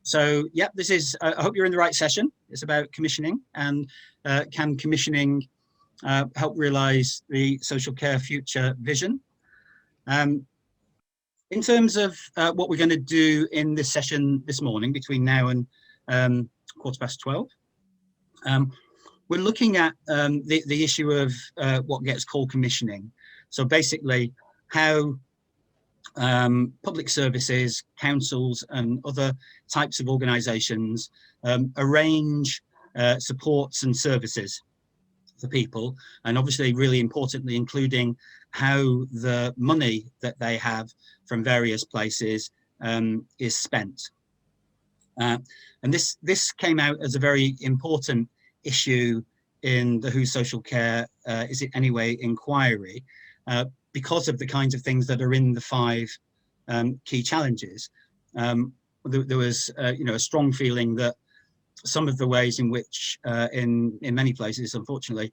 So, yeah, this is, I hope you're in the right session. It's about commissioning and can commissioning help realise the social care future vision. In terms of what we're going to do in this session this morning between now and 12:15, we're looking at the issue of what gets called commissioning. So basically how public services, councils and other types of organisations arrange supports and services for people, and obviously really importantly including how the money that they have from various places is spent. And this came out as a very important issue in the Who's Social Care Is It Anyway inquiry, because of the kinds of things that are in the 5 key challenges. There was a strong feeling that some of the ways in which in many places, unfortunately,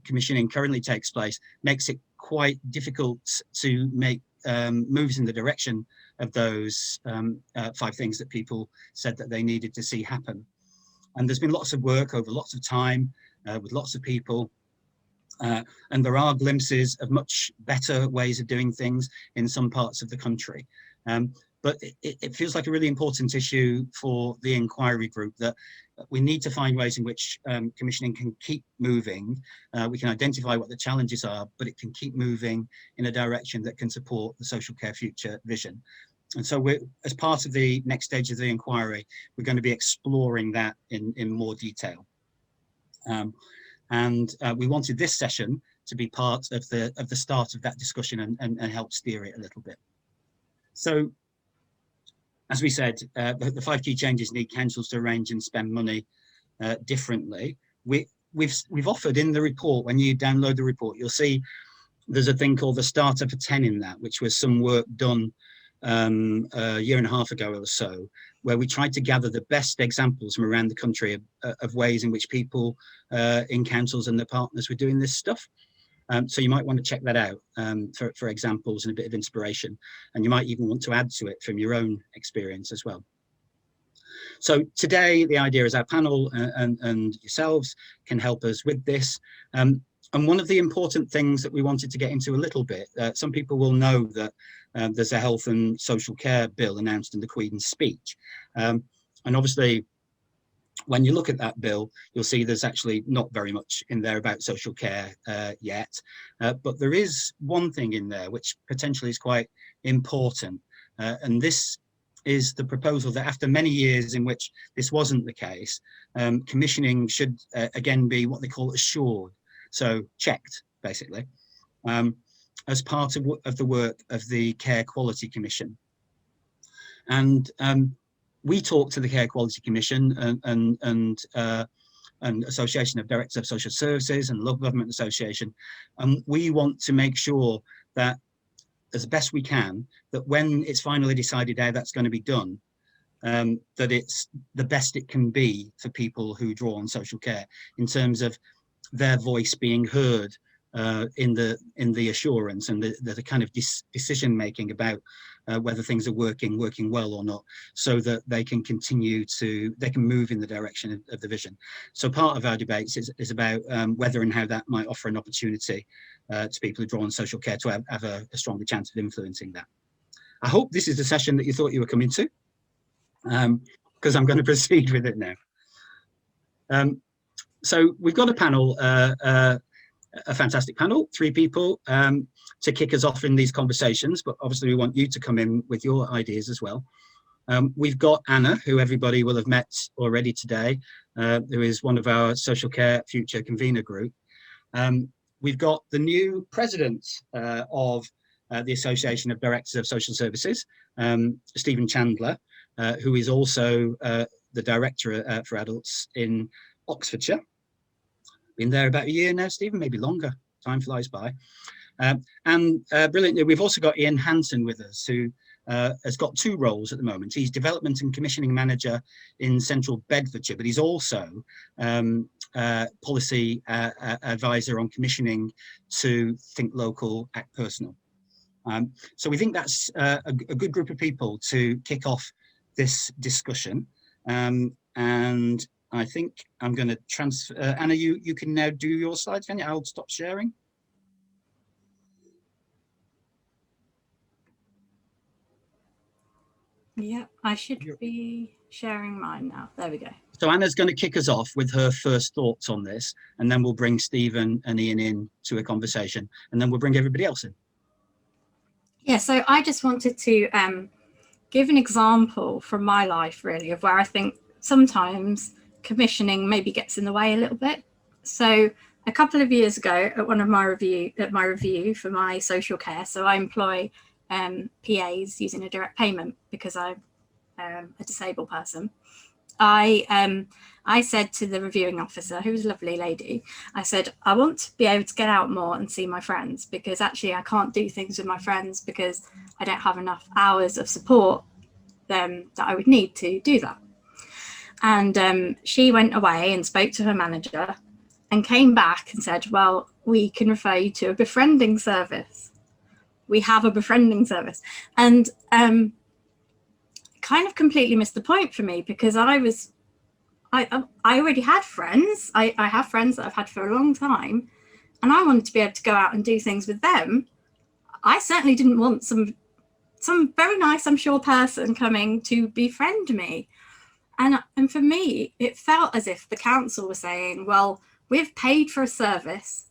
commissioning currently takes place makes it quite difficult to make moves in the direction of those 5 things that people said that they needed to see happen. And there's been lots of work over lots of time with lots of people. And there are glimpses of much better ways of doing things in some parts of the country. But it feels like a really important issue for the inquiry group that we need to find ways in which commissioning can keep moving. We can identify what the challenges are, but it can keep moving in a direction that can support the social care future vision. And so as part of the next stage of the inquiry, we're going to be exploring that in more detail. And we wanted this session to be part of the start of that discussion and help steer it a little bit. So, as we said, the 5 key changes need councils to arrange and spend money differently. We've offered in the report, when you download the report, you'll see there's a thing called the Starter for 10 in that, which was some work done a year and a half ago or so, where we tried to gather the best examples from around the country of ways in which people in councils and their partners were doing this stuff. So you might want to check that out for examples and a bit of inspiration. And you might even want to add to it from your own experience as well. So today, the idea is our panel and yourselves can help us with this. And one of the important things that we wanted to get into a little bit, some people will know that there's a health and social care bill announced in the Queen's speech. And obviously, when you look at that bill, you'll see there's actually not very much in there about social care yet. But there is one thing in there which potentially is quite important. And this is the proposal that after many years in which this wasn't the case, commissioning should again be what they call assured. So checked, basically, as part of the work of the Care Quality Commission. And we talked to the Care Quality Commission and Association of Directors of Social Services and Local Government Association. And we want to make sure that, as best we can, that when it's finally decided how that's going to be done, that it's the best it can be for people who draw on social care in terms of their voice being heard in the assurance and the kind of decision making about whether things are working well or not, so that they can move in the direction of the vision. So part of our debates is about whether and how that might offer an opportunity to people who draw on social care to have a stronger chance of influencing that. I hope this is the session that you thought you were coming to, because I'm going to proceed with it now. So we've got a panel, a fantastic panel, 3 people to kick us off in these conversations, but obviously we want you to come in with your ideas as well. We've got Anna, who everybody will have met already today, who is one of our Social Care Future Convener group. We've got the new president of the Association of Directors of Social Services, Stephen Chandler, who is also the director for adults in Oxfordshire. Been there about a year now, Stephen, maybe longer. Time flies by. And brilliantly, we've also got Ian Hanson with us, who has got 2 roles at the moment. He's Development and Commissioning Manager in Central Bedfordshire, but he's also Policy Advisor on Commissioning to Think Local, Act Personal. So we think that's a good group of people to kick off this discussion. And I think I'm going to transfer. Anna, you can now do your slides, can you? I'll stop sharing. Yeah, I should be sharing mine now. There we go. So Anna's going to kick us off with her first thoughts on this, and then we'll bring Stephen and Ian in to a conversation, and then we'll bring everybody else in. Yeah, so I just wanted to give an example from my life, really, of where I think sometimes commissioning maybe gets in the way a little bit. So a couple of years ago, at one of my review for my social care, so I employ PAs using a direct payment because I'm a disabled person. I said to the reviewing officer, who was a lovely lady, I said, I want to be able to get out more and see my friends, because actually I can't do things with my friends because I don't have enough hours of support that I would need to do that. And she went away and spoke to her manager and came back and said, well, we can refer you to a befriending service. We have a befriending service. And kind of completely missed the point for me, because I already had friends. I have friends that I've had for a long time, and I wanted to be able to go out and do things with them. I certainly didn't want some very nice, I'm sure, person coming to befriend me. And for me, it felt as if the council was saying, well, we've paid for a service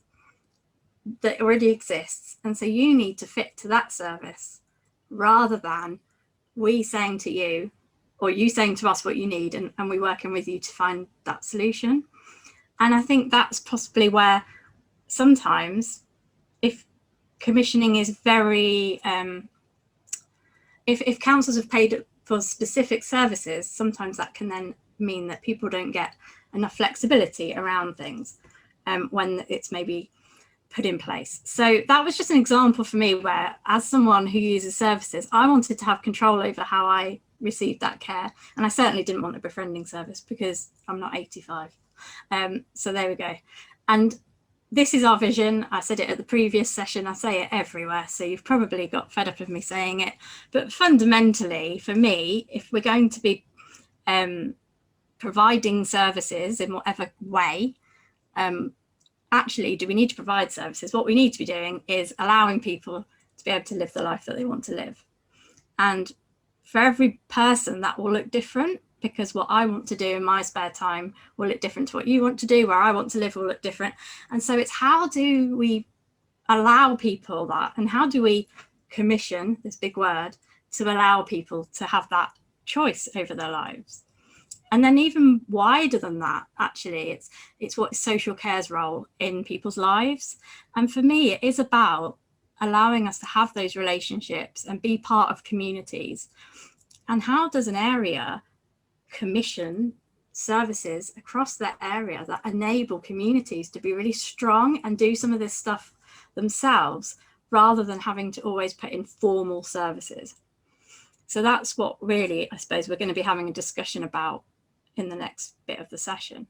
that already exists, and so you need to fit to that service, rather than we saying to you, or you saying to us what you need, and we working with you to find that solution. And I think that's possibly where sometimes, if commissioning is very, if councils have paid for specific services, sometimes that can then mean that people don't get enough flexibility around things when it's maybe put in place. So that was just an example for me where, as someone who uses services, I wanted to have control over how I received that care. And I certainly didn't want a befriending service because I'm not 85. So there we go. And this is our vision. I said it at the previous session. I say it everywhere. So you've probably got fed up of me saying it. But fundamentally, for me, if we're going to be providing services in whatever way, actually, do we need to provide services? What we need to be doing is allowing people to be able to live the life that they want to live. And for every person, that will look different, because what I want to do in my spare time will look different to what you want to do. Where I want to live will look different. And so it's, how do we allow people that, and how do we commission, this big word, to allow people to have that choice over their lives? And then even wider than that, actually, it's what social care's role in people's lives. And for me, it is about allowing us to have those relationships and be part of communities. And how does an area commission services across that area that enable communities to be really strong and do some of this stuff themselves, rather than having to always put in formal services? So that's what really, I suppose, we're going to be having a discussion about in the next bit of the session.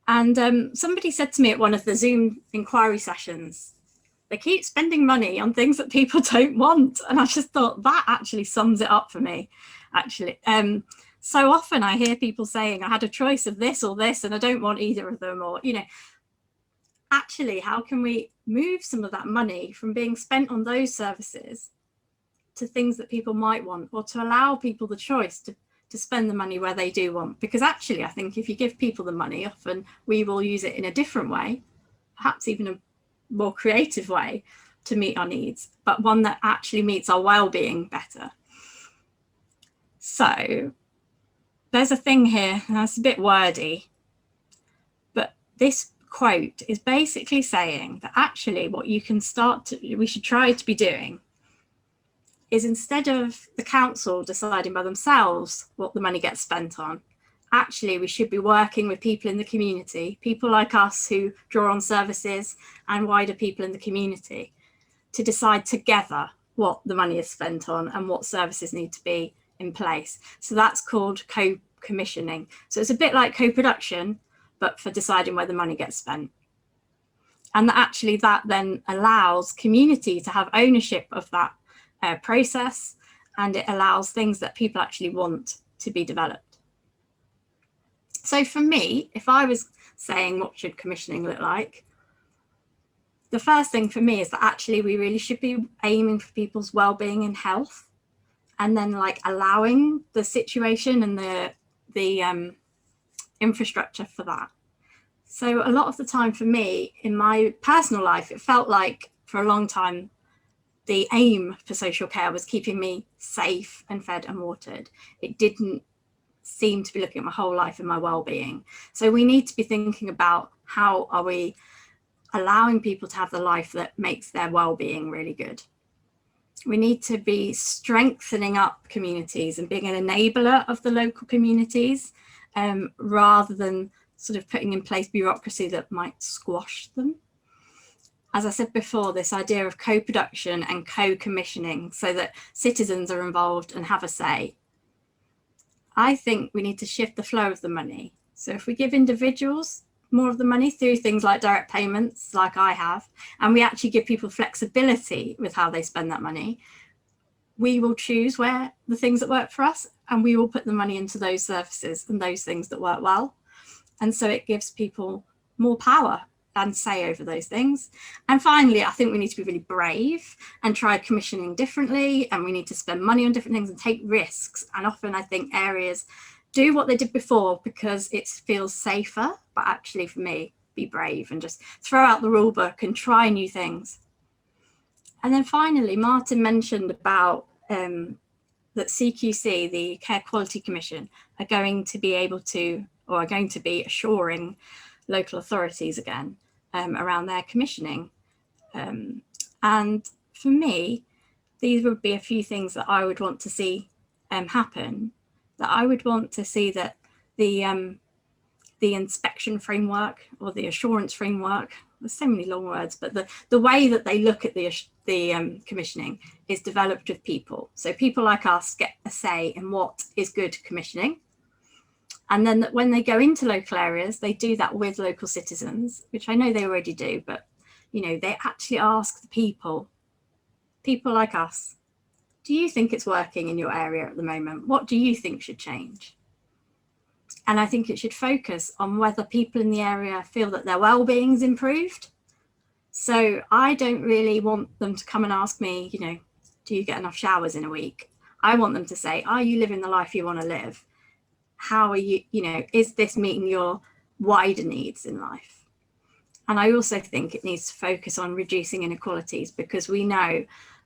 And somebody said to me at one of the Zoom inquiry sessions, they keep spending money on things that people don't want. And I just thought that actually sums it up for me, actually. So often I hear people saying, I had a choice of this or this, and I don't want either of them. Or, actually, how can we move some of that money from being spent on those services to things that people might want, or to allow people the choice to spend the money where they do want? Because actually, I think if you give people the money, often we will use it in a different way, perhaps even a more creative way to meet our needs, but one that actually meets our well-being better. So there's a thing here, and that's a bit wordy, but this quote is basically saying that actually what you can we should try to be doing is, instead of the council deciding by themselves what the money gets spent on, actually we should be working with people in the community, people like us who draw on services, and wider people in the community, to decide together what the money is spent on and what services need to be in place. So that's called co-commissioning. So it's a bit like co-production, but for deciding where the money gets spent. And actually that then allows community to have ownership of that process, and it allows things that people actually want to be developed. So for me, if I was saying what should commissioning look like, the first thing for me is that actually we really should be aiming for people's well-being and health, and then like allowing the situation and the infrastructure for that. So a lot of the time for me in my personal life, it felt like for a long time, the aim for social care was keeping me safe and fed and watered. It didn't seem to be looking at my whole life and my well-being. So we need to be thinking about how are we allowing people to have the life that makes their well-being really good. We need to be strengthening up communities and being an enabler of the local communities, rather than sort of putting in place bureaucracy that might squash them. As I said before, this idea of co-production and co-commissioning so that citizens are involved and have a say. I think we need to shift the flow of the money. So if we give individuals more of the money through things like direct payments, like I have, and we actually give people flexibility with how they spend that money, we will choose where the things that work for us, and we will put the money into those services and those things that work well. And so it gives people more power and say over those things. And finally, I think we need to be really brave and try commissioning differently, and we need to spend money on different things and take risks. And often I think areas do what they did before because it feels safer, but actually for me, be brave and just throw out the rule book and try new things. And then finally, Martin mentioned about that CQC, the Care Quality Commission, are going to be able to, or are going to be assuring local authorities again around their commissioning. And for me, these would be a few things that I would want to see happen. That I would want to see that the inspection framework or the assurance framework, there's so many long words, but the way that they look at the commissioning is developed with people. So people like us get a say in what is good commissioning. And then when they go into local areas, they do that with local citizens, which I know they already do, but you know, they actually ask the people like us, do you think it's working in your area at the moment? What do you think should change? And I think it should focus on whether people in the area feel that their well-being's improved. So I don't really want them to come and ask me, you know, do you get enough showers in a week? I want them to say, are you living the life you want to live? How are you, you know, is this meeting your wider needs in life? And I also think it needs to focus on reducing inequalities, because we know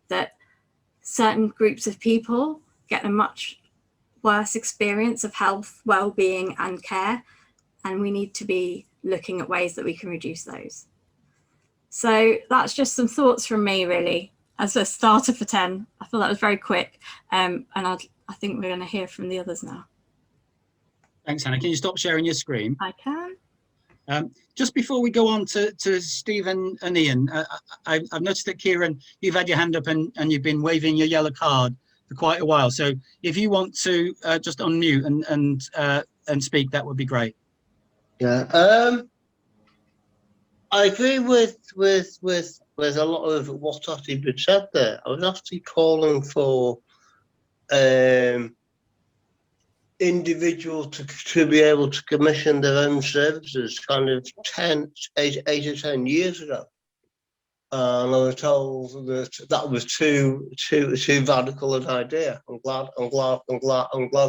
that certain groups of people get a much worse experience of health, well-being and care, and we need to be looking at ways that we can reduce those. So that's just some thoughts from me, really, as a starter for 10. I thought that was very quick, and I think we're going to hear from the others now. Thanks, Hannah. Can you stop sharing your screen? I can. Just before we go on to Stephen and Ian, I've noticed that Kieran, you've had your hand up and you've been waving your yellow card for quite a while. So if you want to just unmute and speak, that would be great. Yeah, I agree with a lot of what's actually been said there. I was actually calling for individuals to be able to commission their own services kind of 8 or 10 years ago. And I was told that was too radical an idea. I'm glad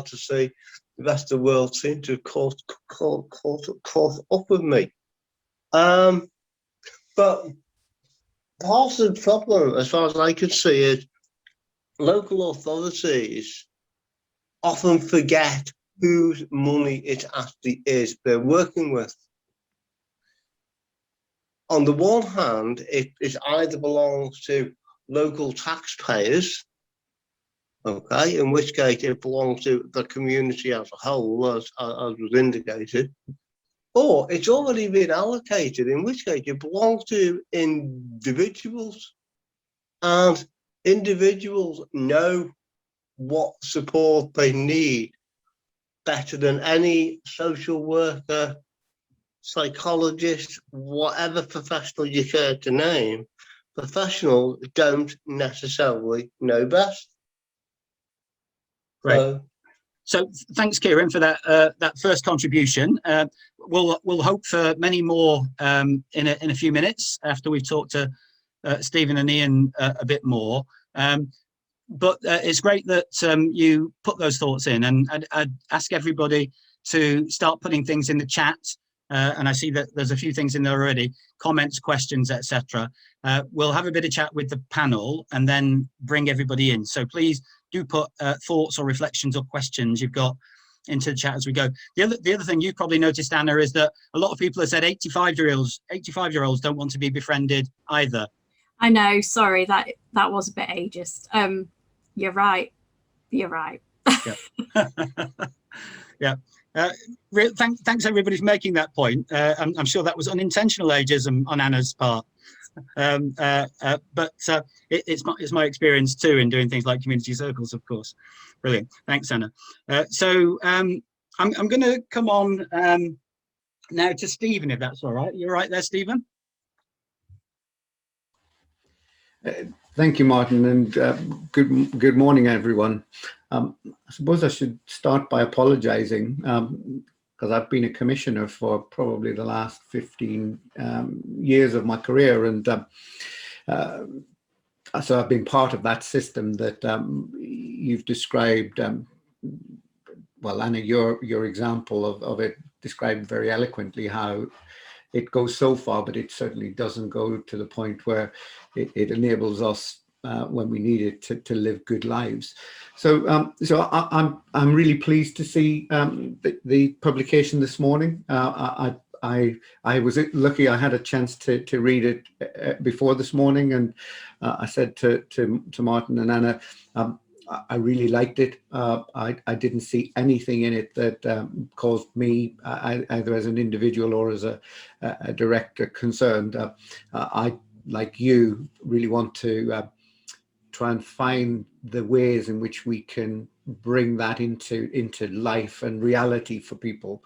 to see the rest of the world seem to have caught up with me. But part of the problem, as far as I can see it, local authorities often forget whose money it actually is they're working with. On the one hand, it either belongs to local taxpayers, okay, in which case it belongs to the community as a whole, as was indicated, or it's already been allocated, in which case it belongs to individuals, and individuals know what support they need better than any social worker, psychologist, whatever professional you care to name. Professionals don't necessarily know best. Right. So thanks, Kieran, for that first contribution. We'll hope for many more in a few minutes after we've talked to Stephen and Ian a bit more. But it's great that you put those thoughts in, and I'd ask everybody to start putting things in the chat. And I see that there's a few things in there already, comments, questions, etc. We'll have a bit of chat with the panel and then bring everybody in. So please do put thoughts or reflections or questions you've got into the chat as we go. The other thing you've probably noticed, Anna, is that a lot of people have said 85-year-olds don't want to be befriended either. I know, sorry, that was a bit ageist. You're right. Yeah. Yeah. Thanks everybody for making that point. I'm sure that was unintentional ageism on Anna's part. But it's my experience too in doing things like community circles, of course. Brilliant. Thanks, Anna. So I'm going to come on now to Stephen, if that's all right. You're right there, Stephen? Thank you, Martin, and good morning, everyone. I suppose I should start by apologising because I've been a commissioner for probably the last 15 years of my career, and so I've been part of that system that you've described. Well, Anna, your example of it described very eloquently how it goes so far, but it certainly doesn't go to the point where it enables us when we need it to live good lives. So I'm really pleased to see the publication this morning. I was lucky I had a chance to read it before this morning, and I said to Martin and Anna, I really liked it. I didn't see anything in it that caused me, either as an individual or as a director, concerned. I, like you, really want to try and find the ways in which we can bring that into life and reality for people.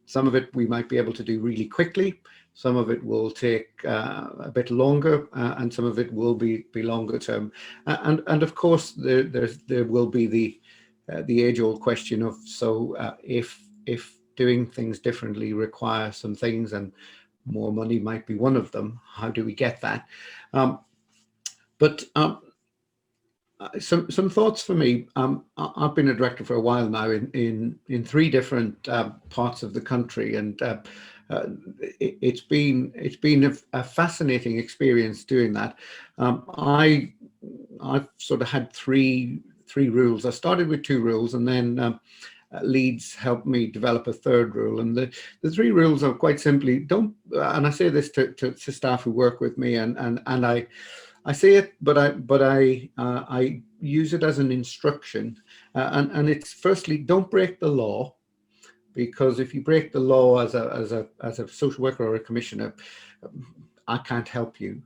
Some of it we might be able to do really quickly. Some of it will take a bit longer, and some of it will be longer term. And of course, there will be the age-old question of, so if doing things differently require some things, and more money might be one of them, how do we get that? But some thoughts for me. I've been a director for a while now in 3 different parts of the country, and it's been a fascinating experience doing that. I've sort of had three rules. I started with 2 rules, and then Leeds helped me develop a 3rd rule. And the 3 rules are quite simply, don't, and I say this to staff who work with me, and I say it, but I use it as an instruction, and it's firstly, don't break the law, because if you break the law as a social worker or a commissioner, I can't help you.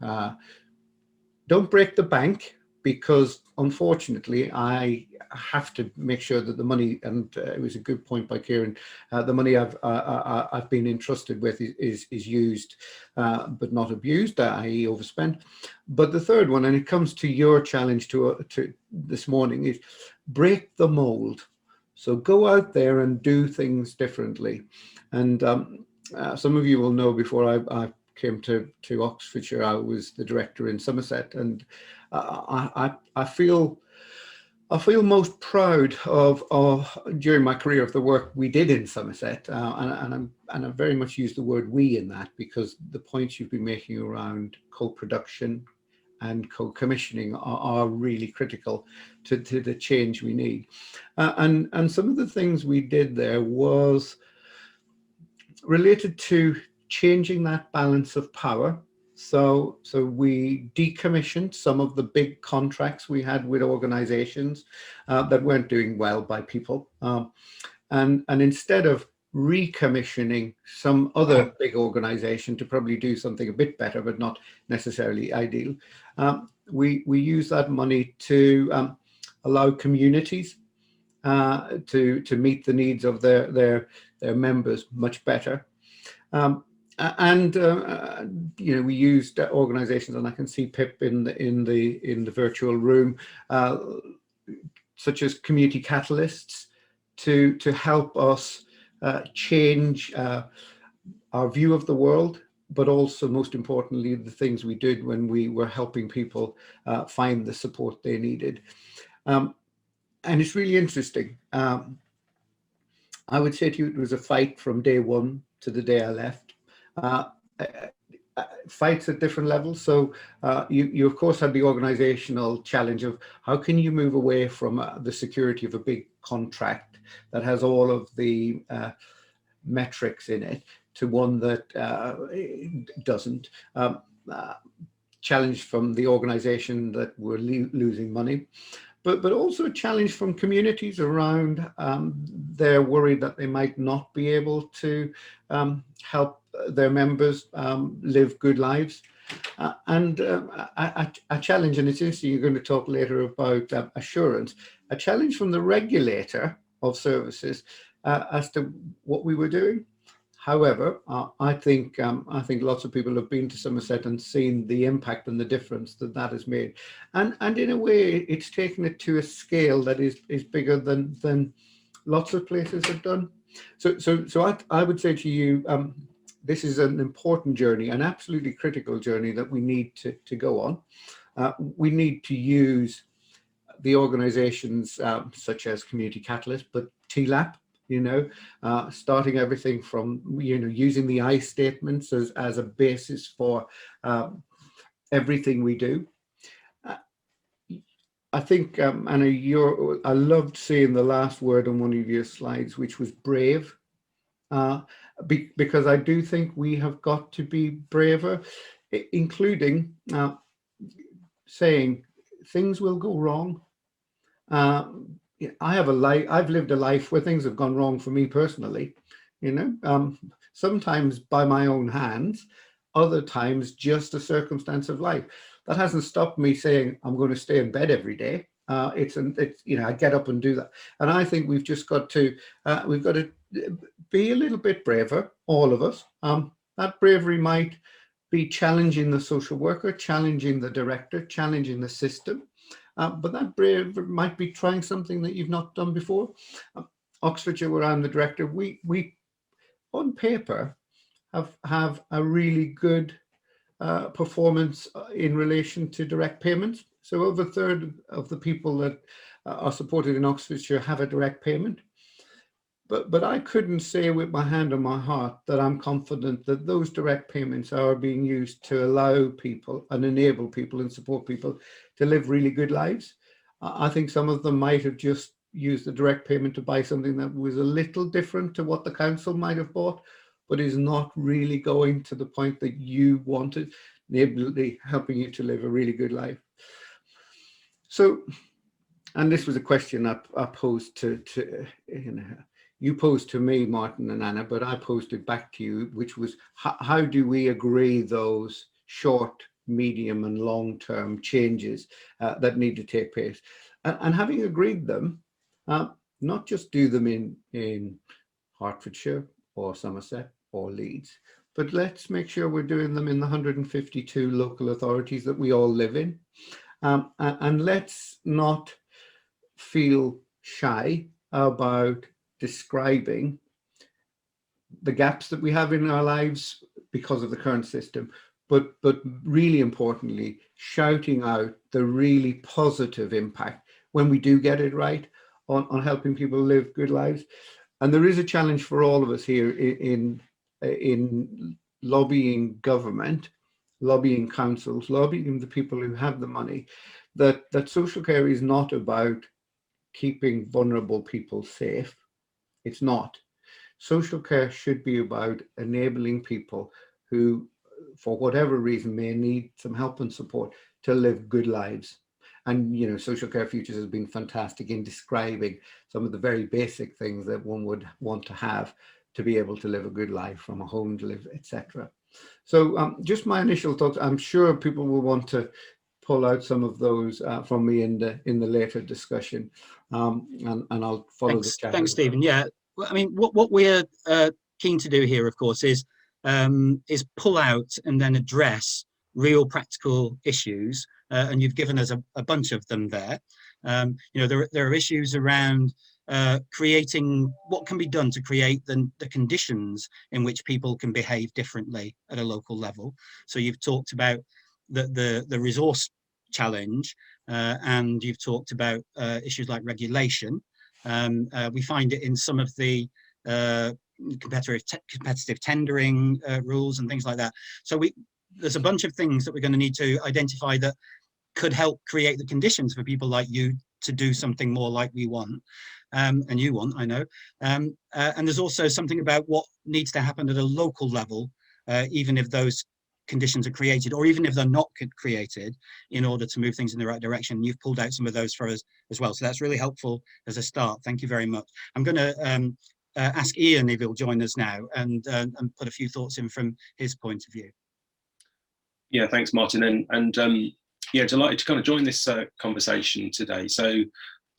Don't break the bank, because unfortunately I have to make sure that the money, and it was a good point by Kieran, the money I've been entrusted with is used but not abused, i.e. overspent. But the 3rd one, and it comes to your challenge to this morning, is break the mold. So go out there and do things differently. And some of you will know, before I came to Oxfordshire, I was the director in Somerset, and I feel most proud of during my career of the work we did in Somerset, and I very much use the word we in that, because the points you've been making around co-production and co-commissioning are really critical to the change we need. And some of the things we did there was related to changing that balance of power. So we decommissioned some of the big contracts we had with organizations that weren't doing well by people. And instead of recommissioning some other big organization to probably do something a bit better, but not necessarily ideal, we use that money to allow communities to meet the needs of their members much better. You know, we used organizations, and I can see Pip in the virtual room, such as community catalysts, to help us change our view of the world, but also, most importantly, the things we did when we were helping people find the support they needed. And it's really interesting. I would say to you, it was a fight from day one to the day I left. Fights at different levels. So you of course had the organizational challenge of how can you move away from the security of a big contract that has all of the metrics in it to one that doesn't. Challenge from the organization that were losing money, but also a challenge from communities around they're worried that they might not be able to help their members live good lives. And a challenge, and it's interesting, you're going to talk later about assurance, a challenge from the regulator of services as to what we were doing. However, I think lots of people have been to Somerset and seen the impact and the difference that that has made, and in a way, it's taken it to a scale that is bigger than lots of places have done. So I would say to you, this is an important journey, an absolutely critical journey that we need to go on. We need to use the organisations such as Community Catalyst, but TLAP. Starting everything from, using the I statements as a basis for everything we do. I think, Anna, I loved seeing the last word on one of your slides, which was brave, because I do think we have got to be braver, including saying things will go wrong. I've lived a life where things have gone wrong for me personally, sometimes by my own hands, other times just a circumstance of life. That hasn't stopped me saying I'm going to stay in bed every day. I get up and do that. And I think we've just got to, be a little bit braver, all of us. That bravery might be challenging the social worker, challenging the director, challenging the system. But that brave might be trying something that you've not done before. Oxfordshire, where I'm the director, we on paper have a really good performance in relation to direct payments. So over a third of the people that are supported in Oxfordshire have a direct payment. But I couldn't say with my hand on my heart that I'm confident that those direct payments are being used to allow people and enable people and support people to live really good lives. I think some of them might have just used the direct payment to buy something that was a little different to what the council might have bought, but is not really going to the point that you wanted, enabling, helping you to live a really good life. So, and this was a question I posed to you posed to me, Martin and Anna, but I posed it back to you, which was how do we agree those short, medium and long-term changes that need to take place? And having agreed them, not just do them in Hertfordshire or Somerset or Leeds, but let's make sure we're doing them in the 152 local authorities that we all live in. And let's not feel shy about describing the gaps that we have in our lives because of the current system, but really importantly, shouting out the really positive impact when we do get it right on helping people live good lives. And there is a challenge for all of us here in lobbying government, lobbying councils, lobbying the people who have the money, that social care is not about keeping vulnerable people safe. It's not. Social care should be about enabling people who, for whatever reason, may need some help and support to live good lives. And, Social Care Futures has been fantastic in describing some of the very basic things that one would want to have to be able to live a good life, from a home to live, etc. So just my initial thoughts. I'm sure people will want to pull out some of those from me in the later discussion, and I'll follow the chat. Thanks, Stephen. Yeah, well, I mean, what we're keen to do here, of course, is pull out and then address real practical issues, and you've given us a bunch of them there. There are issues around creating what can be done to create the conditions in which people can behave differently at a local level. So you've talked about the resource challenge, and you've talked about issues like regulation. We find it in some of the competitive tendering rules and things like that. So there's a bunch of things that we're going to need to identify that could help create the conditions for people like you to do something more like we want, and you want, I know. And there's also something about what needs to happen at a local level, even if those conditions are created, or even if they're not created, in order to move things in the right direction. You've pulled out some of those for us as well. So that's really helpful as a start. Thank you very much. I'm going to ask Ian if he'll join us now and put a few thoughts in from his point of view. Yeah, thanks, Martin, and yeah, delighted to kind of join this conversation today. So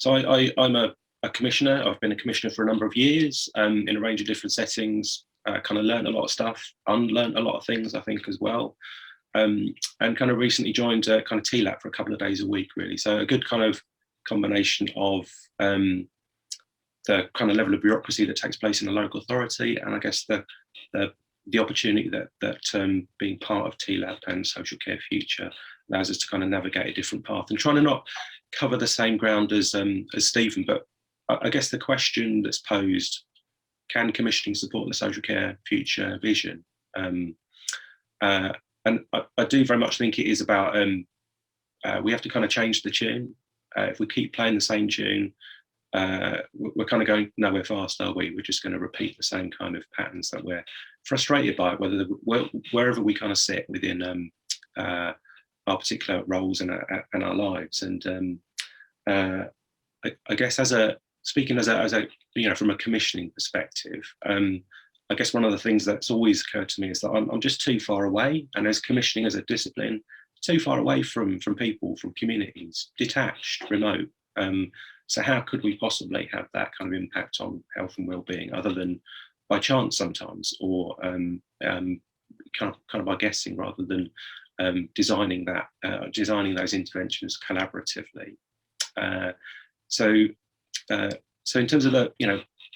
I'm a commissioner. I've been a commissioner for a number of years in a range of different settings. Kind of learned a lot of stuff, unlearned a lot of things, I think, as well. And kind of recently joined kind of TLAP for a couple of days a week, really. So a good kind of combination of the kind of level of bureaucracy that takes place in a local authority, and I guess the opportunity that being part of TLAP and Social Care Future allows us to kind of navigate a different path, and trying to not cover the same ground as Stephen. But I guess the question that's posed: can commissioning support the Social Care Future vision? And I do very much think it is about we have to kind of change the tune. If we keep playing the same tune, we're kind of going nowhere fast, are we? We're just going to repeat the same kind of patterns that we're frustrated by, wherever we kind of sit within our particular roles and our lives. And I guess speaking as a from a commissioning perspective, I guess one of the things that's always occurred to me is that I'm just too far away, and as commissioning as a discipline, too far away from people, from communities, detached, remote. So how could we possibly have that kind of impact on health and well-being, other than by chance sometimes, or kind of by guessing, rather than designing those interventions collaboratively. So in terms of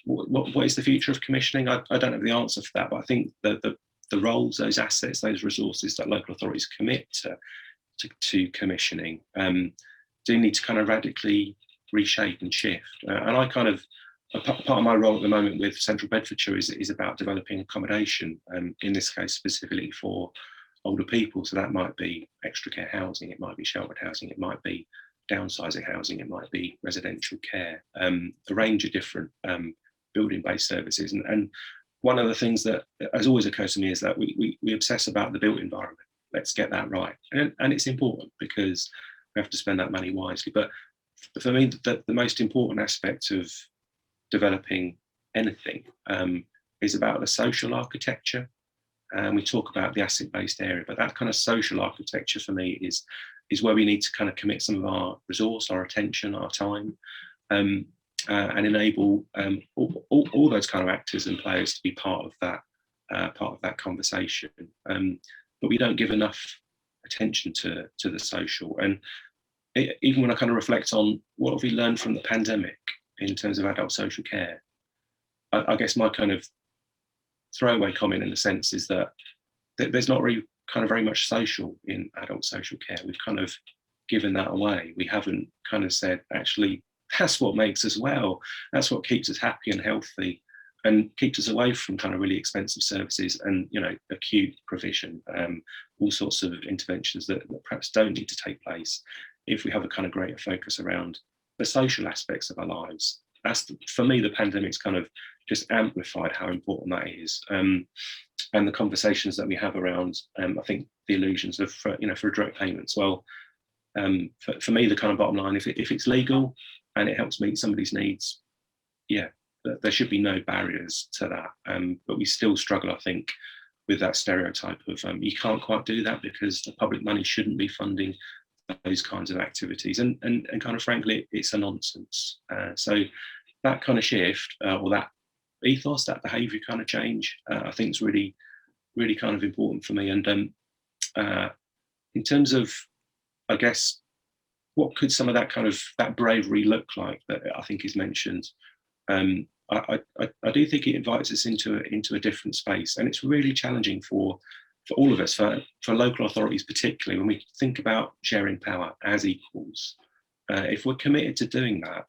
what is the future of commissioning? I don't have the answer for that, but I think that the roles, those assets, those resources that local authorities commit to commissioning do need to kind of radically reshape and shift. And I kind of, part of my role at the moment with Central Bedfordshire is about developing accommodation, in this case specifically for older people. So that might be extra care housing, it might be sheltered housing, it might be downsizing housing, it might be residential care, a range of different building-based services. And one of the things that has always occurred to me is that we obsess about the built environment. Let's get that right. And it's important because we have to spend that money wisely. But for me, the most important aspect of developing anything is about the social architecture. And we talk about the asset-based area, but that kind of social architecture for me is where we need to kind of commit some of our resource, our attention, our time, and enable all those kind of actors and players to be part of that conversation. But we don't give enough attention to the social. And even when I kind of reflect on what have we learned from the pandemic in terms of adult social care, I guess my kind of throwaway comment in the sense is that there's not really kind of very much social in adult social care. We've kind of given that away. We haven't kind of said, actually, that's what makes us well. That's what keeps us happy and healthy and keeps us away from kind of really expensive services and, acute provision, all sorts of interventions that perhaps don't need to take place if we have a kind of greater focus around the social aspects of our lives. That's, for me, the pandemic's kind of just amplified how important that is. And the conversations that we have around, I think, the illusions of, for direct payments. Well, for me, the kind of bottom line, if it's legal and it helps meet somebody's needs, yeah, there should be no barriers to that. But we still struggle, I think, with that stereotype of you can't quite do that because the public money shouldn't be funding those kinds of activities. And kind of frankly, it's a nonsense. So that kind of shift or that ethos, that behaviour kind of change, I think is really, really kind of important for me. And in terms of, I guess, what could some of that bravery look like that I think is mentioned? I do think it invites us into a different space, and it's really challenging for all of us, for local authorities particularly, when we think about sharing power as equals. If we're committed to doing that,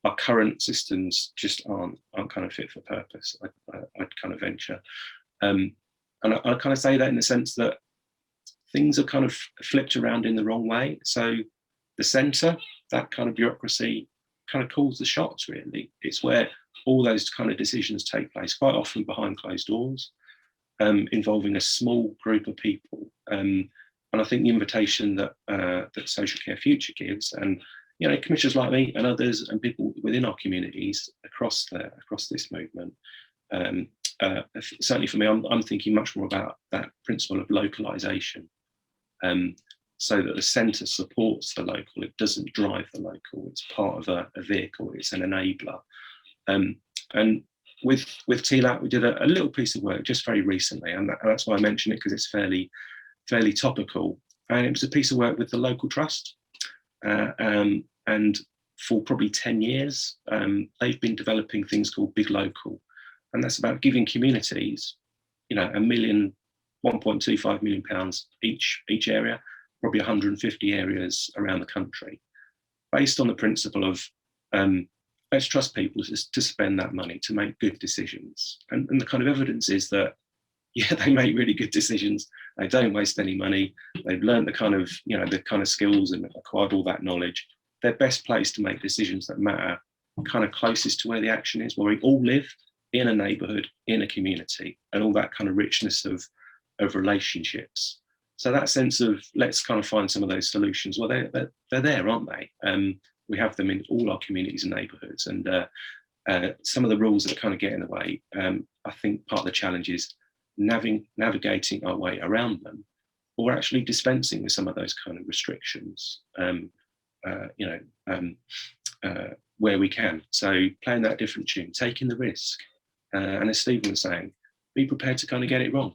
our current systems just aren't kind of fit for purpose, I'd kind of venture. And I kind of say that in the sense that things are kind of flipped around in the wrong way. So the centre, that kind of bureaucracy, kind of calls the shots, really. It's where all those kind of decisions take place, quite often behind closed doors, involving a small group of people. And I think the invitation that Social Care Future gives, and commissioners like me and others and people within our communities across this movement, certainly for me, I'm thinking much more about that principle of localisation, so that the centre supports the local. It doesn't drive the local. It's part of a vehicle. It's an enabler. And with TLAT, we did a little piece of work just very recently, and that's why I mention it, because it's fairly topical. And it was a piece of work with the local trust. And for probably 10 years, they've been developing things called Big Local. And that's about giving communities, £1.25 million each area, probably 150 areas around the country, based on the principle of let's trust people to spend that money to make good decisions. And the kind of evidence is that, yeah, they make really good decisions. They don't waste any money. They've learned the kind of skills and acquired all that knowledge. They're best placed to make decisions that matter, kind of closest to where the action is, where we all live in a neighbourhood, in a community, and all that kind of richness of relationships. So that sense of let's kind of find some of those solutions. Well, they're there, aren't they? We have them in all our communities and neighbourhoods, and some of the rules that kind of get in the way. I think part of the challenge is navigating our way around them, or actually dispensing with some of those kind of restrictions, where we can. So playing that different tune, taking the risk, and as Stephen was saying, be prepared to kind of get it wrong.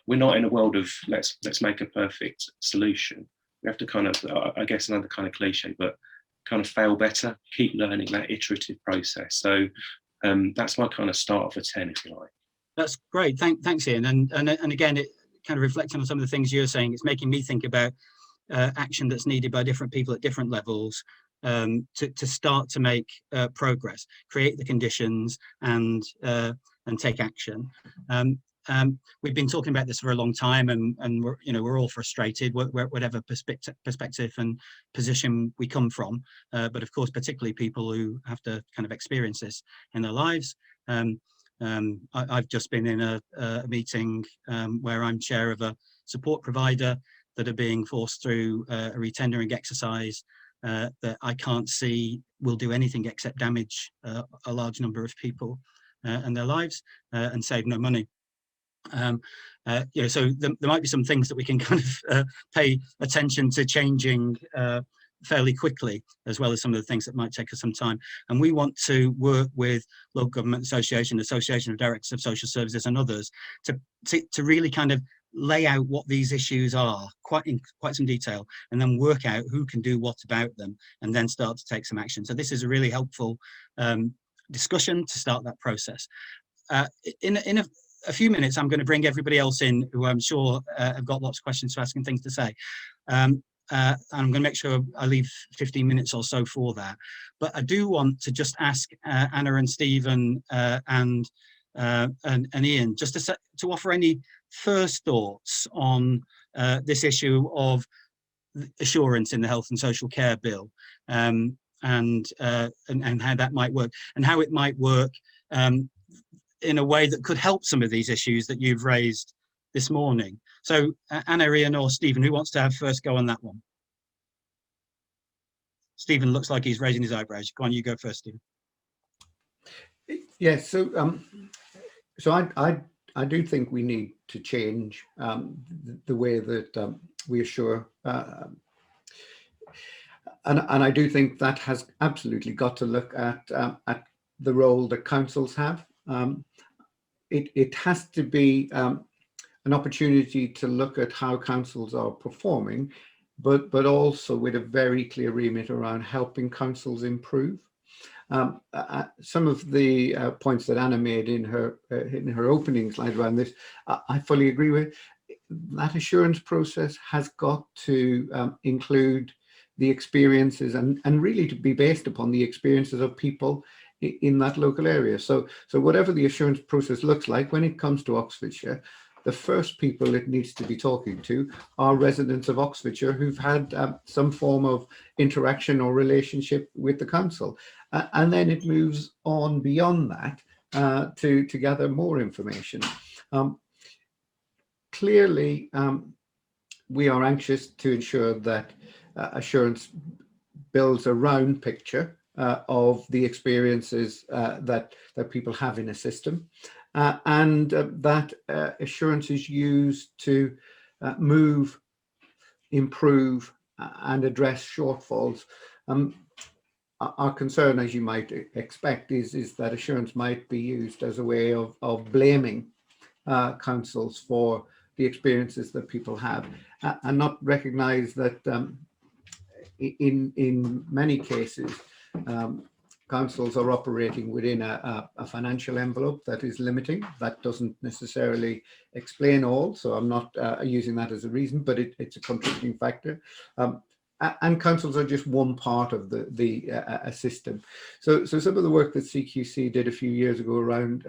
We're not in a world of let's make a perfect solution. We have to kind of, I guess, another kind of cliche, but kind of fail better, keep learning, that iterative process. So that's my kind of start for 10, if you like. That's great. Thanks, Ian. And again, it kind of reflecting on some of the things you're saying, it's making me think about action that's needed by different people at different levels to start to make progress, create the conditions, and take action. We've been talking about this for a long time, and we're all frustrated, whatever perspective and position we come from. But of course, particularly people who have to kind of experience this in their lives. I've just been in a meeting where I'm chair of a support provider that are being forced through a retendering exercise that I can't see will do anything except damage a large number of people and their lives and save no money. So there might be some things that we can kind of pay attention to changing fairly quickly, as well as some of the things that might take us some time. And we want to work with Local Government Association of Directors of Social Services and others to really kind of lay out what these issues are in quite some detail, and then work out who can do what about them, and then start to take some action. So this is a really helpful discussion to start that process. In a few minutes, I'm going to bring everybody else in who I'm sure have got lots of questions to ask and things to say. And I'm going to make sure I leave 15 minutes or so for that. But I do want to just ask Anna and Stephen and Ian just to offer any first thoughts on this issue of assurance in the Health and Social Care Bill, and how that might work, and how it might work in a way that could help some of these issues that you've raised this morning. So Anna, Ian, or Stephen, who wants to have first go on that one? Stephen looks like he's raising his eyebrows. Go on, you go first, Stephen. Yes, so I do think we need to change the way that we assure, and I do think that has absolutely got to look at the role that councils have. It has to be an opportunity to look at how councils are performing, but also with a very clear remit around helping councils improve. Some of the points that Anna made in her opening slide around this, I fully agree with. That assurance process has got to include the experiences and really to be based upon the experiences of people in that local area. So whatever the assurance process looks like, when it comes to Oxfordshire, the first people it needs to be talking to are residents of Oxfordshire who've had some form of interaction or relationship with the council. And then it moves on beyond that to gather more information. Clearly, we are anxious to ensure that assurance builds a round picture of the experiences that people have in a system, and that assurance is used to move, improve, and address shortfalls. Our concern, as you might expect, is that assurance might be used as a way of blaming councils for the experiences that people have, and not recognise that in many cases councils are operating within a financial envelope that is limiting. That doesn't necessarily explain all, so I'm not using that as a reason, but it's a contributing factor. And councils are just one part of the system. So some of the work that CQC did a few years ago around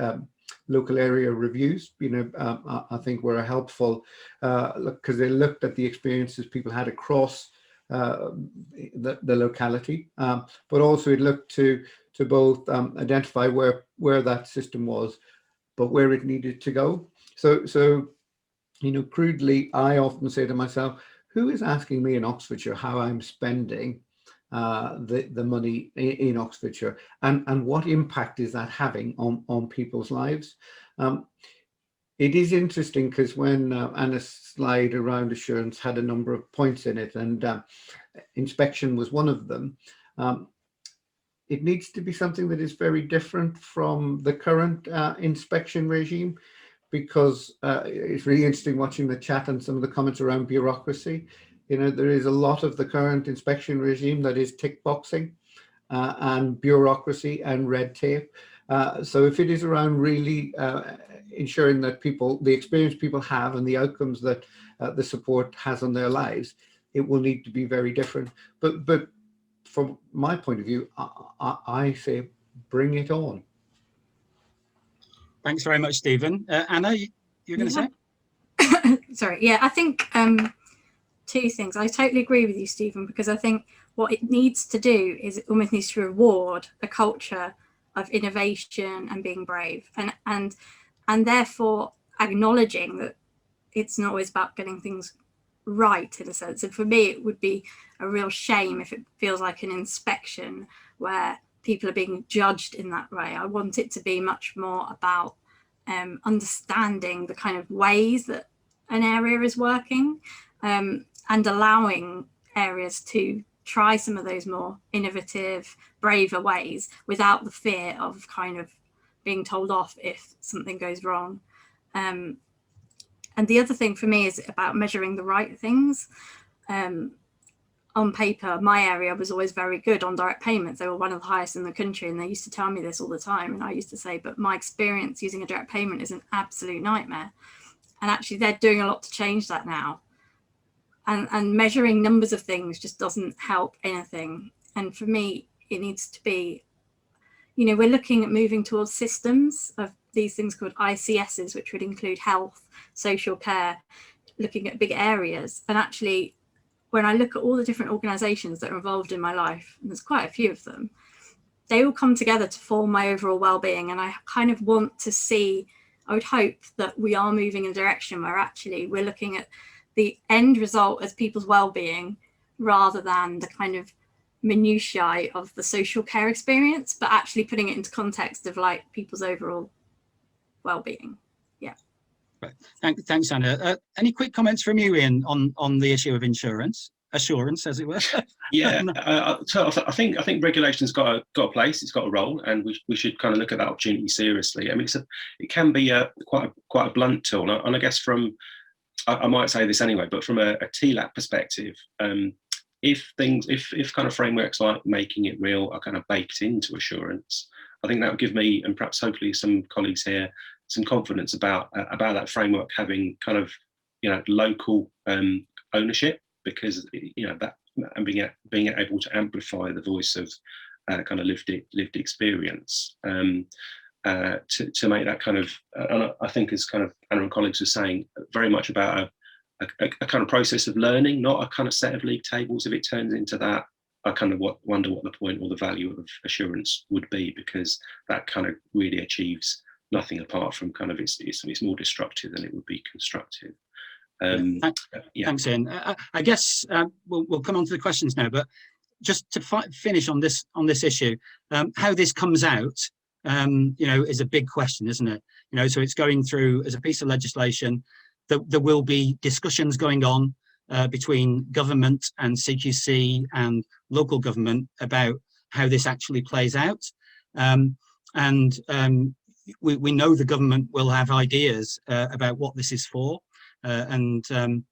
local area reviews, I think were helpful because they looked at the experiences people had across the locality, but also it looked to both identify where that system was, but where it needed to go. So crudely, I often say to myself, who is asking me in Oxfordshire how I'm spending the money in Oxfordshire, and what impact is that having on people's lives? It is interesting because when Anna's slide around assurance had a number of points in it, and inspection was one of them. It needs to be something that is very different from the current inspection regime, because it's really interesting watching the chat and some of the comments around bureaucracy. There is a lot of the current inspection regime that is tick boxing and bureaucracy and red tape. So if it is around really ensuring that the experience people have and the outcomes that the support has on their lives, it will need to be very different. But from my point of view, I say bring it on. Thanks very much, Stephen. Anna, you're going to say? Sorry, yeah, I think two things. I totally agree with you, Stephen, because I think what it needs to do is it almost needs to reward a culture of innovation and being brave, and therefore acknowledging that it's not always about getting things right, in a sense. And for me, it would be a real shame if it feels like an inspection where people are being judged in that way. I want it to be much more about understanding the kind of ways that an area is working, and allowing areas to try some of those more innovative, braver ways without the fear of kind of being told off if something goes wrong. And the other thing for me is about measuring the right things. On paper, my area was always very good on direct payments. They were one of the highest in the country, and they used to tell me this all the time. And I used to say, but my experience using a direct payment is an absolute nightmare. And actually, they're doing a lot to change that now. And measuring numbers of things just doesn't help anything. And for me, it needs to be, we're looking at moving towards systems of these things called ICSs, which would include health, social care, looking at big areas. And actually, when I look at all the different organisations that are involved in my life, and there's quite a few of them, they all come together to form my overall well-being. And I kind of want to see, I would hope that we are moving in a direction where actually we're looking at the end result as people's well-being rather than the kind of minutiae of the social care experience, but actually putting it into context of like people's overall well-being. Yeah. Thanks, Anna. Any quick comments from you, Ian, on the issue of assurance, as it were? Yeah, so I think regulation's got a place. It's got a role, and we should kind of look at that opportunity seriously. I mean, it can be quite a blunt tool, and I guess I might say this anyway, but from a TLAP perspective, if kind of frameworks like making it real are kind of baked into assurance, I think that would give me, and perhaps hopefully some colleagues here, some confidence about that framework having kind of, you know, local ownership, because, you know, that, and being able to amplify the voice of kind of lived experience, to make that kind of, and I think, as kind of Anna and colleagues were saying, very much about a kind of process of learning, not a kind of set of league tables. If it turns into that, I kind of wonder what the point or the value of assurance would be, because that kind of really achieves nothing apart from kind of it's more destructive than it would be constructive. Thanks, Ian. I guess we'll come on to the questions now, but just to finish on this issue, how this comes out, you know, is a big question, isn't it? You know, so it's going through as a piece of legislation. There will be discussions going on between government and CQC and local government about how this actually plays out, and we know the government will have ideas about what this is for, and you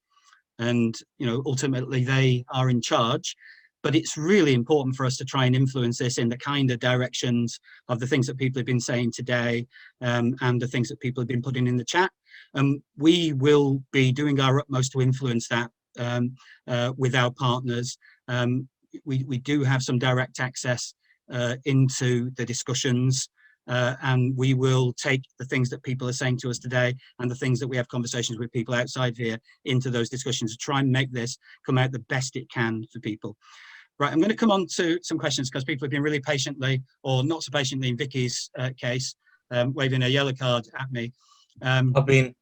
know, ultimately they are in charge. But it's really important for us to try and influence this in the kind of directions of the things that people have been saying today, and the things that people have been putting in the chat. We will be doing our utmost to influence that with our partners. We do have some direct access into the discussions, and we will take the things that people are saying to us today and the things that we have conversations with people outside here into those discussions to try and make this come out the best it can for people. Right, I'm going to come on to some questions because people have been really patiently, or not so patiently in Vicky's case, waving a yellow card at me. I've been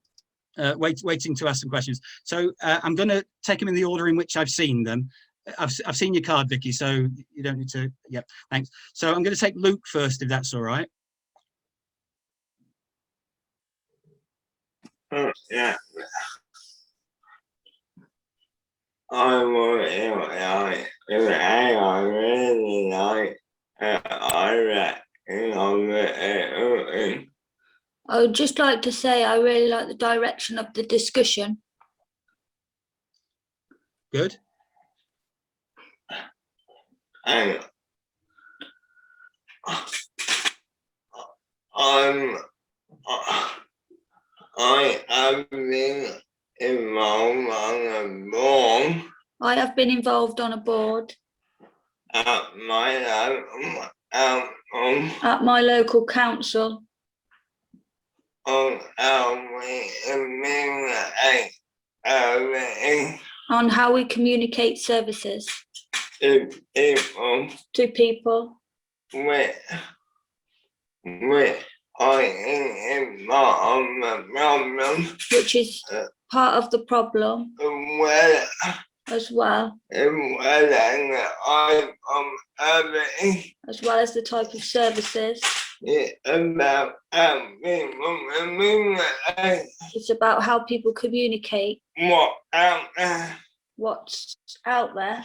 waiting to ask some questions. So I'm going to take them in the order in which I've seen them. I've seen your card, Vicky, so you don't need to. Yep, thanks. So I'm going to take Luke first, if that's all right. Yeah. I really like I would just like to say I really like the direction of the discussion. Good. And I have been involved on a board. I have been involved on a board At my local council on how we communicate services to people with problem, which is part of the problem well, as well as the type of services. It's about how people communicate what's out there.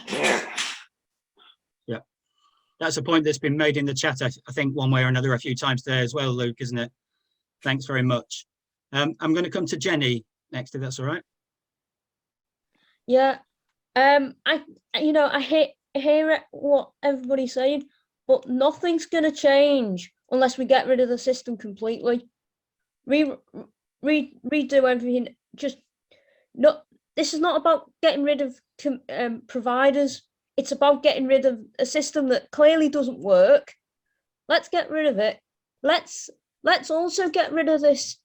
Yeah, that's a point that's been made in the chat, I think, one way or another a few times there as well, Luke, isn't it? Thanks very much. I'm going to come to Jenny next, if that's all right. Yeah, I hear what everybody's saying, but nothing's going to change unless we get rid of the system completely. Redo everything. This is not about getting rid of providers. It's about getting rid of a system that clearly doesn't work. Let's get rid of it. Let's also get rid of this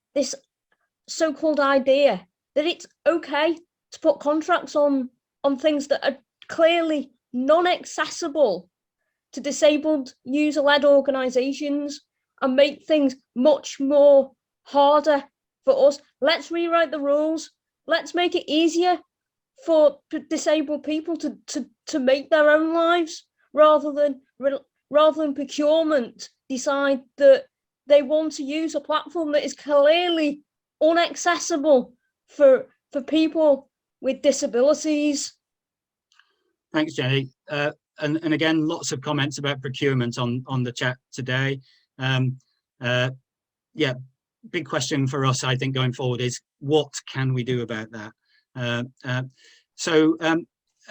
so-called idea that it's okay to put contracts on things that are clearly non-accessible to disabled user-led organizations and make things much more harder for us. Let's rewrite the rules. Let's make it easier for disabled people to make their own lives, rather than procurement decide that they want to use a platform that is clearly inaccessible for people with disabilities. Thanks, Jenny. And again, lots of comments about procurement on the chat today. Yeah, big question for us, I think, going forward is what can we do about that? So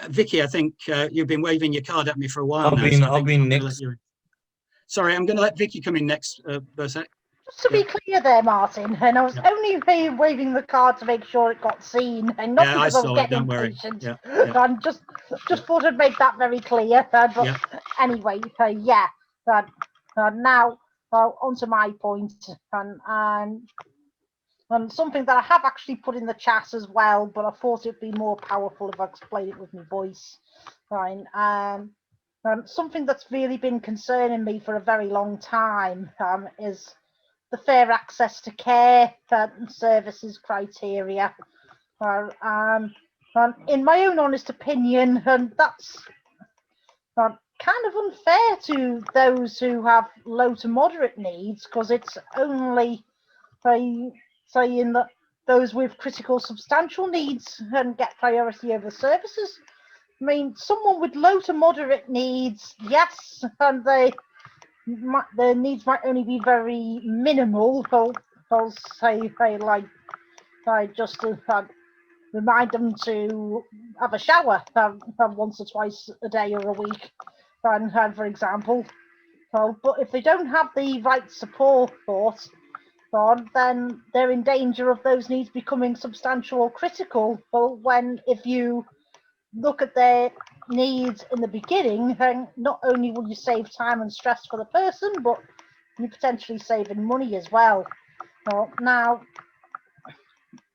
Vicky, I think you've been waving your card at me for a while I'll now. be so I think I'll be I'm gonna let next. you in. Sorry, I'm going to let Vicky come in next, Bersak. Just to be clear there, Martin, and I was only waving the card to make sure it got seen, and not Yeah, I because I was saw it, getting don't worry. impatient. Yeah, yeah. I'm just thought I'd make that very clear. But anyway, yeah. Now onto my point, and something that I have actually put in the chat as well, but I thought it'd be more powerful if I explained it with my voice. Fine. Something that's really been concerning me for a very long time is the fair access to care and services criteria. In my own honest opinion, that's kind of unfair to those who have low to moderate needs, because it's only saying that those with critical substantial needs get priority over services. I mean, someone with low to moderate needs, yes, and their needs might only be very minimal. They'll say just to remind them to have a shower once or twice a day or a week, for example. But if they don't have the right support, then they're in danger of those needs becoming substantial or critical. When if you look at their needs in the beginning, then not only will you save time and stress for the person, but you're potentially saving money as well. Now,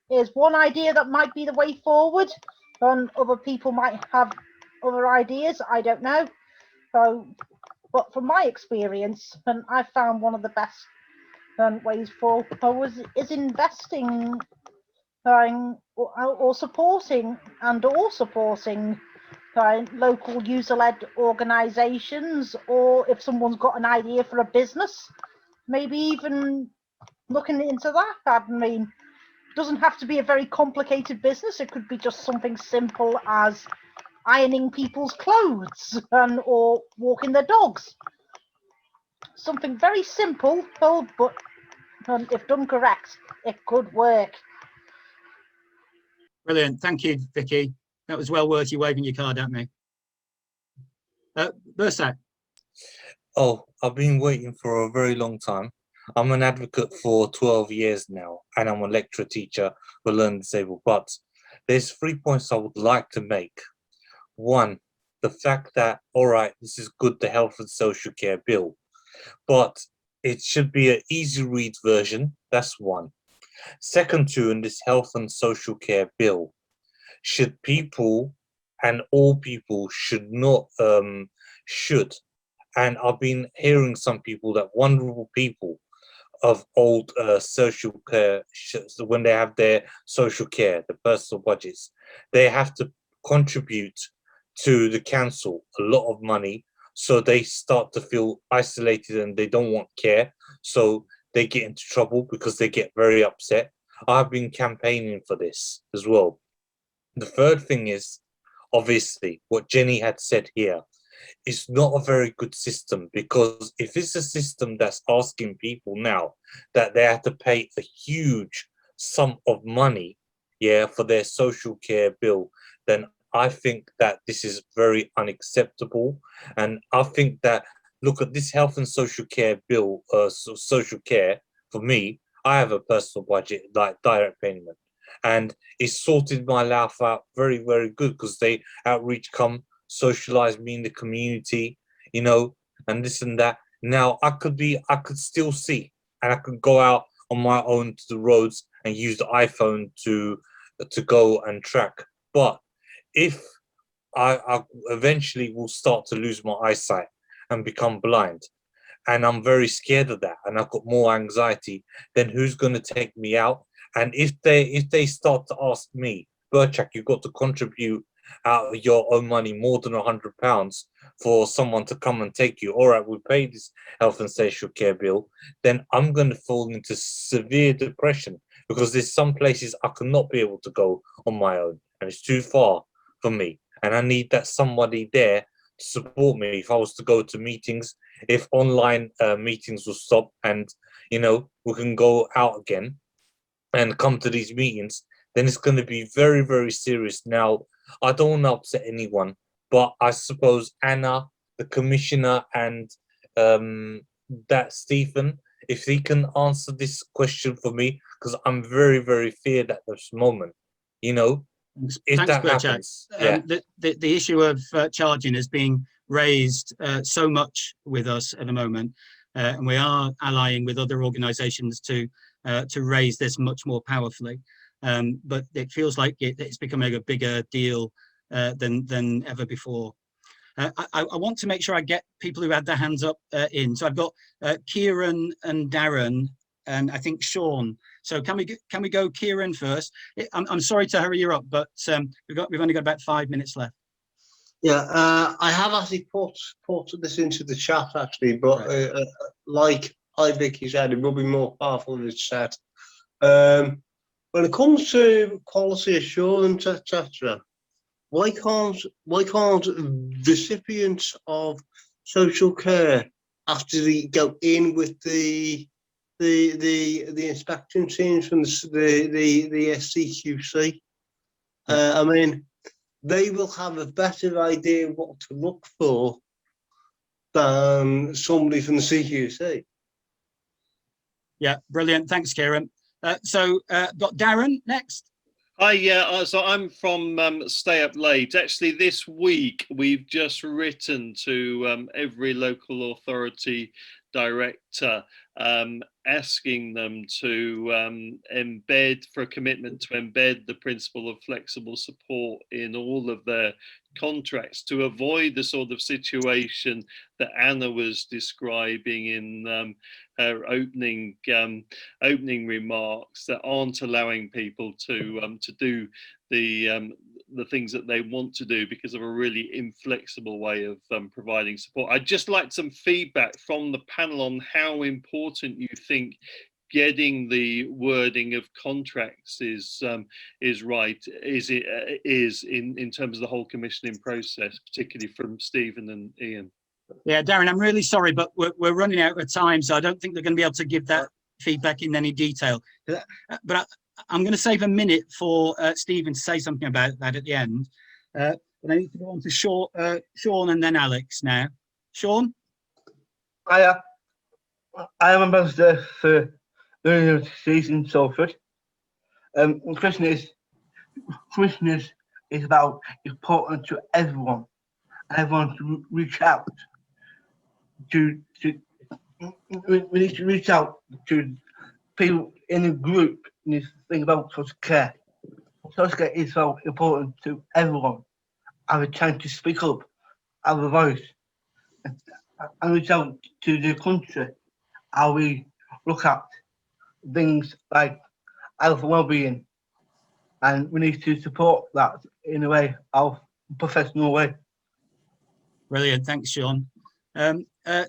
here's one idea that might be the way forward, and other people might have other ideas, I don't know. But from my experience, and I found one of the best ways forward is investing or supporting local user-led organizations, or if someone's got an idea for a business, maybe even looking into that. I mean, it doesn't have to be a very complicated business. It could be just something simple as ironing people's clothes or walking their dogs. Something very simple, but if done correct, it could work. Brilliant. Thank you, Vicky. That was well worth you waving your card at me. Bersak. Oh, I've been waiting for a very long time. I'm an advocate for 12 years now, and I'm a lecturer teacher for learning disabled. But there's 3 points I would like to make. One, the fact that, all right, this is good, the health and social care bill, but it should be an easy read version. That's one. Second, two, in this health and social care bill, should people, and all people should not, and I've been hearing some people that vulnerable people of old social care, when they have their social care, the personal budgets, they have to contribute to the council a lot of money, so they start to feel isolated and they don't want care, so they get into trouble because they get very upset. I've been campaigning for this as well. The third thing is, obviously, what Jenny had said here, it's not a very good system, because if it's a system that's asking people now that they have to pay a huge sum of money, for their social care bill, then I think that this is very unacceptable. And I think that, look at this health and social care bill, social care, for me, I have a personal budget, like direct payment, and it's sorted my life out very, very good, because they outreach come, socialize me in the community, and this and that. Now I could still see, and I could go out on my own to the roads and use the iPhone to go and track. But if I eventually will start to lose my eyesight and become blind, and I'm very scared of that, and I've got more anxiety, then who's going to take me out? And if they start to ask me, Burchak, you've got to contribute out of your own money more than £100 for someone to come and take you, all right, we'll pay this health and social care bill, then I'm going to fall into severe depression, because there's some places I cannot be able to go on my own, and it's too far for me, and I need that somebody there to support me if I was to go to meetings, if online meetings will stop, and we can go out again and come to these meetings, then it's going to be very, very serious. Now, I don't want to upset anyone, but I suppose Anna, the commissioner, and that Stephen, if he can answer this question for me, because I'm very, very feared at this moment, you know, if Thanks, that Berchak. happens. Yeah. The issue of charging is being raised so much with us at the moment, and we are allying with other organisations to raise this much more powerfully. But it feels like it's becoming a bigger deal than ever before. I want to make sure I get people who had their hands up in. So I've got Kieran and Darren, and I think Sean. So can we go Kieran first? I'm sorry to hurry you up, but we've only got about 5 minutes left. Yeah, I have actually put this into the chat actually, but Right. like Vicky said, it will be more powerful if it's said. When it comes to quality assurance, etc., why can't recipients of social care actually go in with the inspection teams from the SCQC? I mean, they will have a better idea what to look for than somebody from the CQC. Yeah, brilliant. Thanks, Kieran. So got Darren next. Hi, yeah, so I'm from Stay Up Late. Actually, this week we've just written to every local authority director asking them to embed, for a commitment to embed the principle of flexible support in all of their contracts to avoid the sort of situation that Anna was describing in her opening remarks, that aren't allowing people to do the things that they want to do because of a really inflexible way of providing support. I'd just like some feedback from the panel on how important you think getting the wording of contracts is right, is in terms of the whole commissioning process, particularly from Stephen and Ian. Yeah, Darren, I'm really sorry, but we're running out of time, so I don't think they're going to be able to give that feedback in any detail. But I'm going to save a minute for Stephen to say something about that at the end. But I need to go on to Sean and then Alex now. Sean? I am ambassador for the universities in Salford. Commissioners is about important to everyone. Everyone to reach out to we need to reach out to people in a group. We need to think about social care. Social care is so important to everyone. Have a chance to speak up, have a voice, and reach out to the country. How we look at things like health and well-being, and we need to support that in a way, our professional way. Brilliant, thanks, Sean. I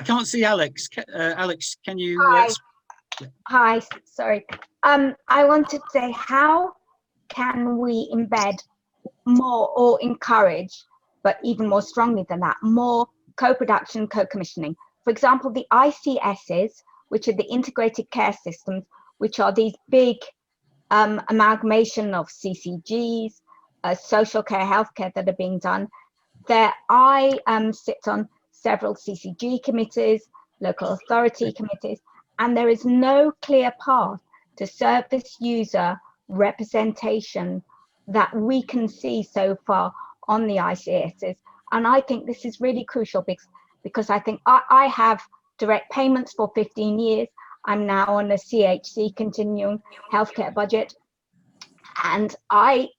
can't see Alex. Alex, can you? Hi. Hi, sorry. I wanted to say, how can we embed more or encourage, but even more strongly than that, more co-production, co-commissioning? For example, the ICSs, which are the integrated care systems, which are these big amalgamation of CCGs, social care, healthcare that are being done. There, I sit on several CCG committees, local authority committees, and there is no clear path to service user representation that we can see so far on the ICSs. And I think this is really crucial because I think I have direct payments for 15 years. I'm now on a CHC continuing healthcare budget. And I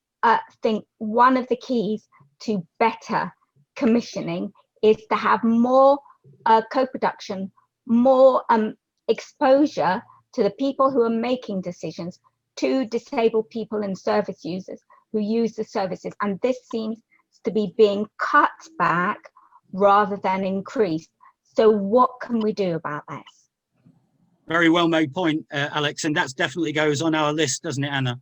think one of the keys to better commissioning is to have more co-production, more exposure to the people who are making decisions, to disabled people and service users who use the services. And this seems to be being cut back rather than increased. So what can we do about this? Very well made point, Alex, and that definitely goes on our list, doesn't it, Anna?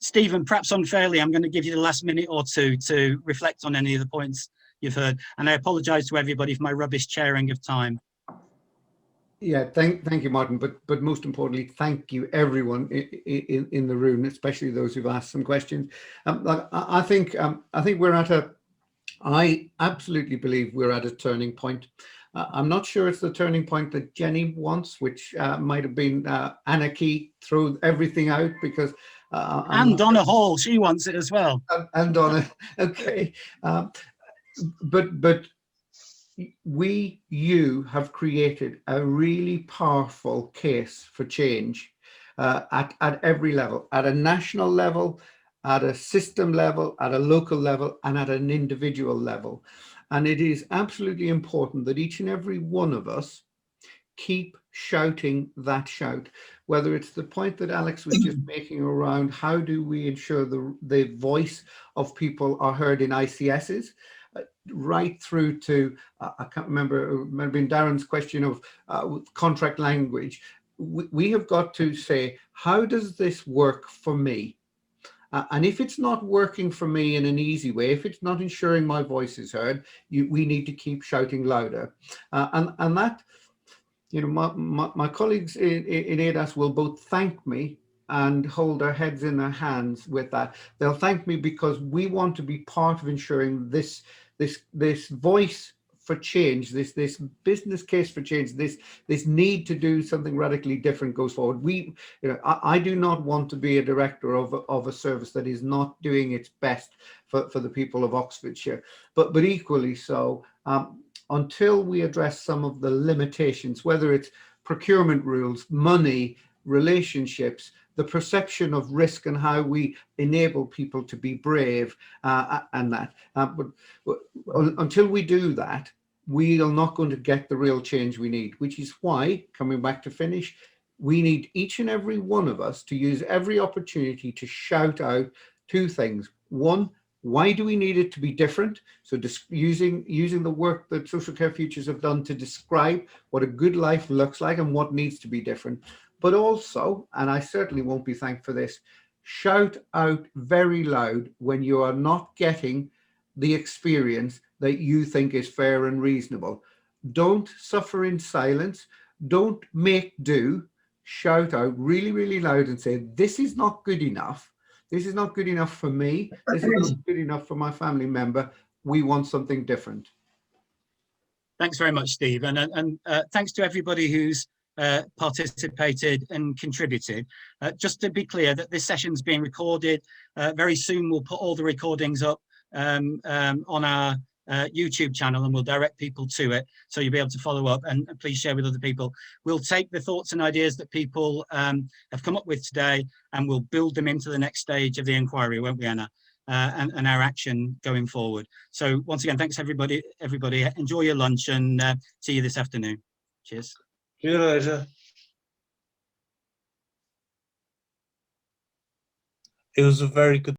Stephen, perhaps unfairly, I'm going to give you the last minute or two to reflect on any of the points you've heard, and I apologise to everybody for my rubbish chairing of time. Yeah, thank you, Martin. But most importantly, thank you everyone in the room, especially those who've asked some questions. I think we're at a. I absolutely believe we're at a turning point. I'm not sure it's the turning point that Jenny wants, which might have been anarchy, throw everything out, because and Donna Hall, she wants it as well. And Donna, okay, but you have created a really powerful case for change at every level, at a national level, at a system level, at a local level, and at an individual level. And it is absolutely important that each and every one of us keep shouting that shout, whether it's the point that Alex was just making around how do we ensure the voice of people are heard in ICSs, right through to, I can't remember, it might have been Darren's question of contract language. We have got to say, how does this work for me? And if it's not working for me in an easy way, if it's not ensuring my voice is heard, we need to keep shouting louder. And that, you know, my colleagues in ADAS will both thank me and hold their heads in their hands with that. They'll thank me because we want to be part of ensuring this voice for change, this business case for change, this need to do something radically different goes forward. I do not want to be a director of a service that is not doing its best for the people of Oxfordshire, but equally so, until we address some of the limitations, whether it's procurement rules, money, relationships, the perception of risk, and how we enable people to be brave, and that. But until we do that, we are not going to get the real change we need, which is why, coming back to finish, we need each and every one of us to use every opportunity to shout out two things. One, why do we need it to be different? So using the work that Social Care Futures have done to describe what a good life looks like and what needs to be different. But also, and I certainly won't be thanked for this, shout out very loud when you are not getting the experience that you think is fair and reasonable. Don't suffer in silence. Don't make do. Shout out really, really loud and say, this is not good enough. This is not good enough for me. This is not good enough for my family member. We want something different. Thanks very much, Steve. And thanks to everybody who's participated and contributed. Just to be clear that this session's being recorded. Very soon we'll put all the recordings up on our YouTube channel, and we'll direct people to it, so you'll be able to follow up, and please share with other people. We'll take the thoughts and ideas that people have come up with today, and we'll build them into the next stage of the inquiry, won't we, Anna? And our action going forward. So once again, thanks everybody. Enjoy your lunch, and see you this afternoon. Cheers. See you later. It was a very good